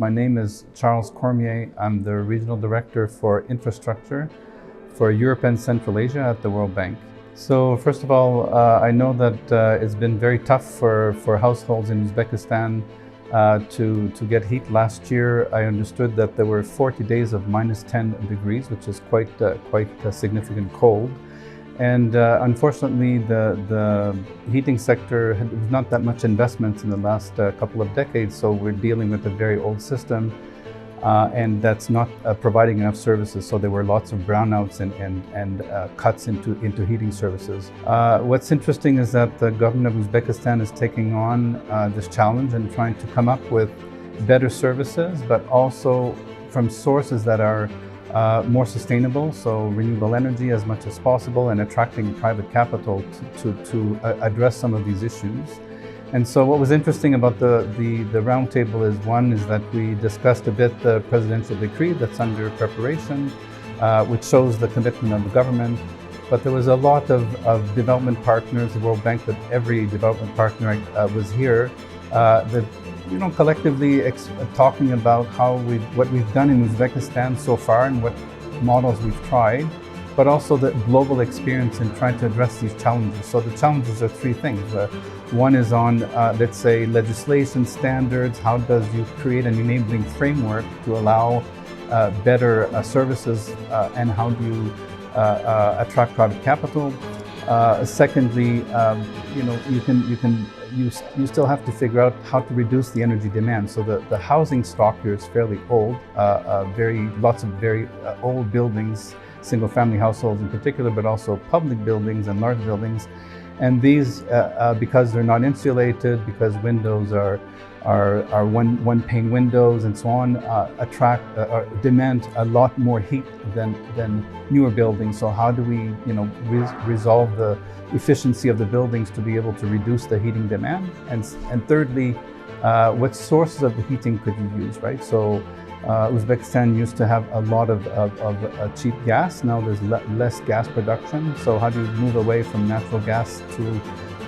My name is Charles Cormier. I'm the Regional Director for Infrastructure for Europe and Central Asia at the World Bank. So first of all, I know that it's been very tough for households in Uzbekistan to get heat. Last year, I understood that there were 40 days of minus 10 degrees, which is quite a significant cold. And unfortunately, the heating sector had not that much investment in the last couple of decades, so we're dealing with a very old system, and that's not providing enough services. So there were lots of brownouts and cuts into heating services. What's interesting is that the government of Uzbekistan is taking on this challenge and trying to come up with better services, but also from sources that are more sustainable, so renewable energy as much as possible, and attracting private capital to address some of these issues. And so what was interesting about the roundtable is, one is that we discussed a bit the presidential decree that's under preparation, which shows the commitment of the government. But there was a lot of development partners, the World Bank, that every development partner was here, that collectively talking about what we've done in Uzbekistan so far and what models we've tried, but also the global experience in trying to address these challenges. So the challenges are three things. One is on, let's say, legislation standards. How does you create an enabling framework to allow better services, and how do you attract private capital? Secondly, you still have to figure out how to reduce the energy demand. So the housing stock here is fairly old, lots of very old buildings, single-family households in particular, but also public buildings and large buildings. And these, because they're not insulated, because windows are one-pane windows and so on, demand a lot more heat than newer buildings. So how do we, resolve the efficiency of the buildings to be able to reduce the heating demand? And thirdly, what sources of the heating could you use, right? So Uzbekistan used to have a lot of cheap gas. Now there's less gas production. So how do you move away from natural gas to,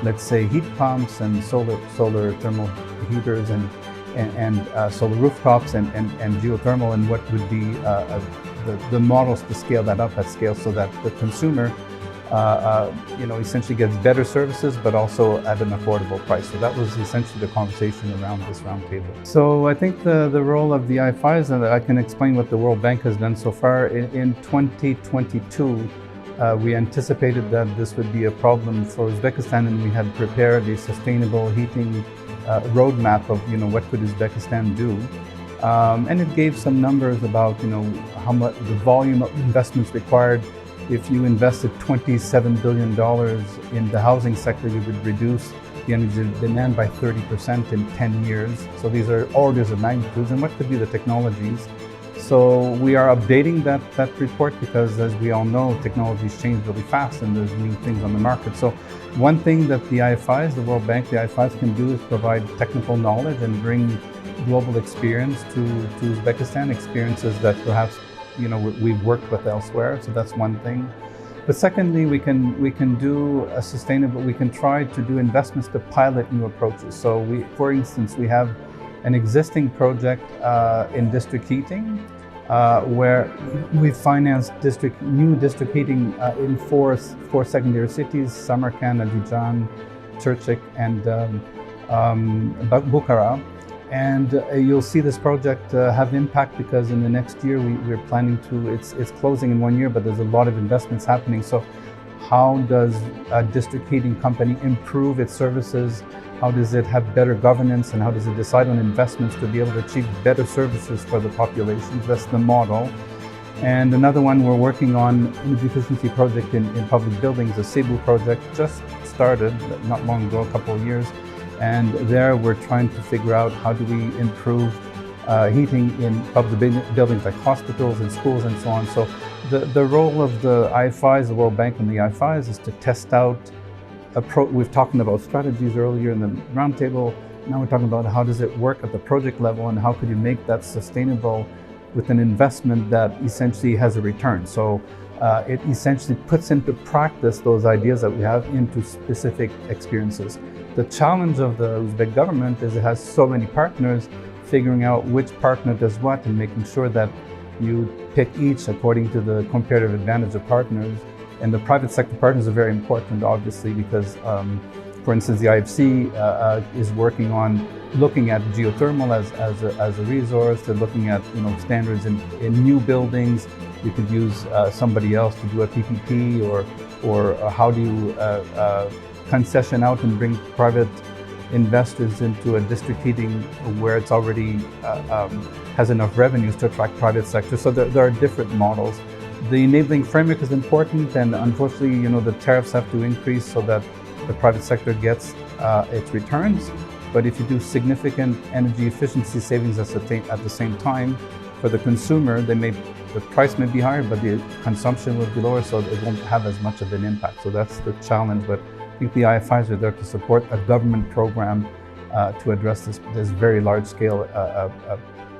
let's say, heat pumps and solar thermal heaters and solar rooftops and geothermal, and what would be the models to scale that up at scale so that the consumer essentially gets better services, but also at an affordable price. So that was essentially the conversation around this roundtable. So I think the role of the IFIs, and I can explain what the World Bank has done so far. In 2022, we anticipated that this would be a problem for Uzbekistan, and we had prepared a sustainable heating roadmap of what could Uzbekistan do. And it gave some numbers about how much the volume of investments required. If you invested $27 billion in the housing sector, you would reduce the energy demand by 30% in 10 years. So these are orders of magnitudes. And what could be the technologies? So we are updating that report because, as we all know, technologies change really fast and there's new things on the market. So one thing that the IFIs, the World Bank, the IFIs can do is provide technical knowledge and bring global experience to Uzbekistan, experiences that perhaps we've worked with elsewhere. So that's one thing. But secondly, we can try to do investments to pilot new approaches. So for instance, we have an existing project in district heating where we financed new district heating in four secondary cities: Samarkand, Adijan, Turchik, and Bukhara. And you'll see this project have impact because in the next year we're planning to, it's closing in 1 year, but there's a lot of investments happening. So how does a district heating company improve its services? How does it have better governance, and how does it decide on investments to be able to achieve better services for the populations? That's the model. And another one we're working on, energy efficiency project in public buildings, the Cebu project, just started not long ago, a couple of years. And there we're trying to figure out how do we improve heating in public buildings like hospitals and schools and so on. So the role of the IFIs, the World Bank and the IFIs, is to test out, we've talked about strategies earlier in the roundtable. Now we're talking about how does it work at the project level and how could you make that sustainable with an investment that essentially has a return. So it essentially puts into practice those ideas that we have into specific experiences. The challenge of the Uzbek government is it has so many partners. figuring out which partner does what and making sure that you pick each according to the comparative advantage of partners. And the private sector partners are very important, obviously, because, for instance, the IFC is working on looking at geothermal as a resource. They're looking at standards in new buildings. You could use somebody else to do a PPP, or how do you concession out and bring private investors into a district heating where it's already has enough revenues to attract private sector. So there are different models. The enabling framework is important, and unfortunately, the tariffs have to increase so that the private sector gets its returns. But if you do significant energy efficiency savings at the same time, for the consumer, the price may be higher, but the consumption will be lower, so it won't have as much of an impact. So that's the challenge. But I think the IFIs are there to support a government program to address this very large-scale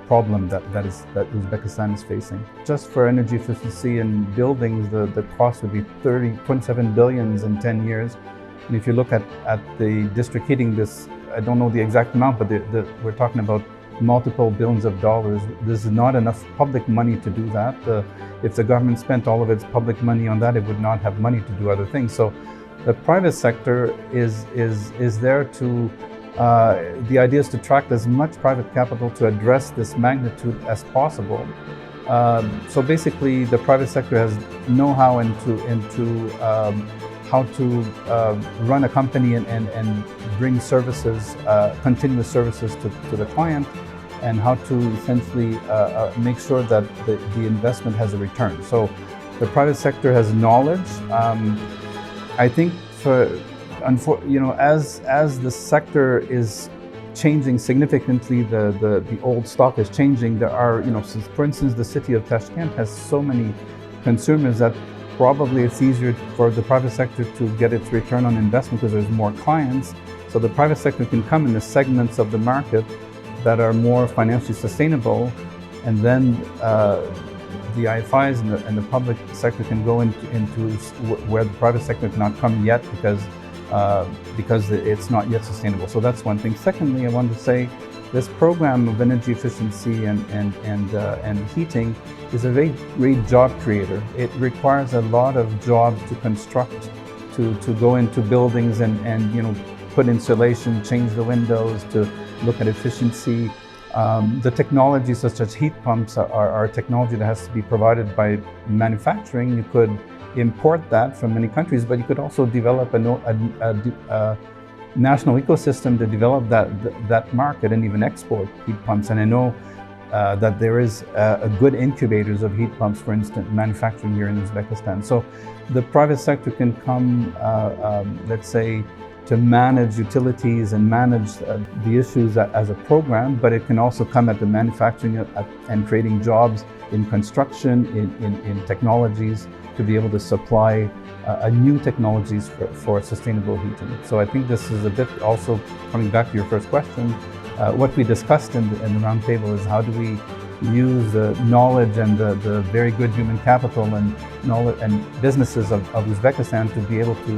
problem that Uzbekistan is facing. Just for energy efficiency in buildings, the cost would be 27 billion in 10 years. And if you look at the district heating, I don't know the exact amount, but we're talking about multiple billions of dollars. There's not enough public money to do that. If the government spent all of its public money on that, it would not have money to do other things. So the private sector is there to, the idea is to attract as much private capital to address this magnitude as possible. So basically, the private sector has know-how into how to run a company and bring services, continuous services to the client, and how to essentially make sure that the investment has a return. So the private sector has knowledge. I think as the sector is changing significantly, the old stock is changing. There are, for instance, the city of Tashkent has so many consumers that probably it's easier for the private sector to get its return on investment because there's more clients. So the private sector can come in the segments of the market that are more financially sustainable, and then the IFIs and the public sector can go into where the private sector cannot come yet because it's not yet sustainable. So that's one thing. Secondly, I wanted to say this program of energy efficiency and heating is a very great job creator. It requires a lot of jobs to construct, to go into buildings and put insulation, change the windows, to look at efficiency. The technologies such as heat pumps are technology that has to be provided by manufacturing. You could import that from many countries, but you could also develop a national ecosystem to develop that market and even export heat pumps. And I know that there is a good incubators of heat pumps, for instance, manufacturing here in Uzbekistan. So the private sector can come, let's say, to manage utilities and manage the issues as a program, but it can also come at the manufacturing and creating jobs in construction, in technologies, to be able to supply new technologies for sustainable heating. So I think this is a bit also coming back to your first question. What we discussed in the roundtable is how do we use the knowledge and the very good human capital and knowledge and businesses of Uzbekistan to be able to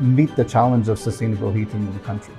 meet the challenge of sustainable heating in the country.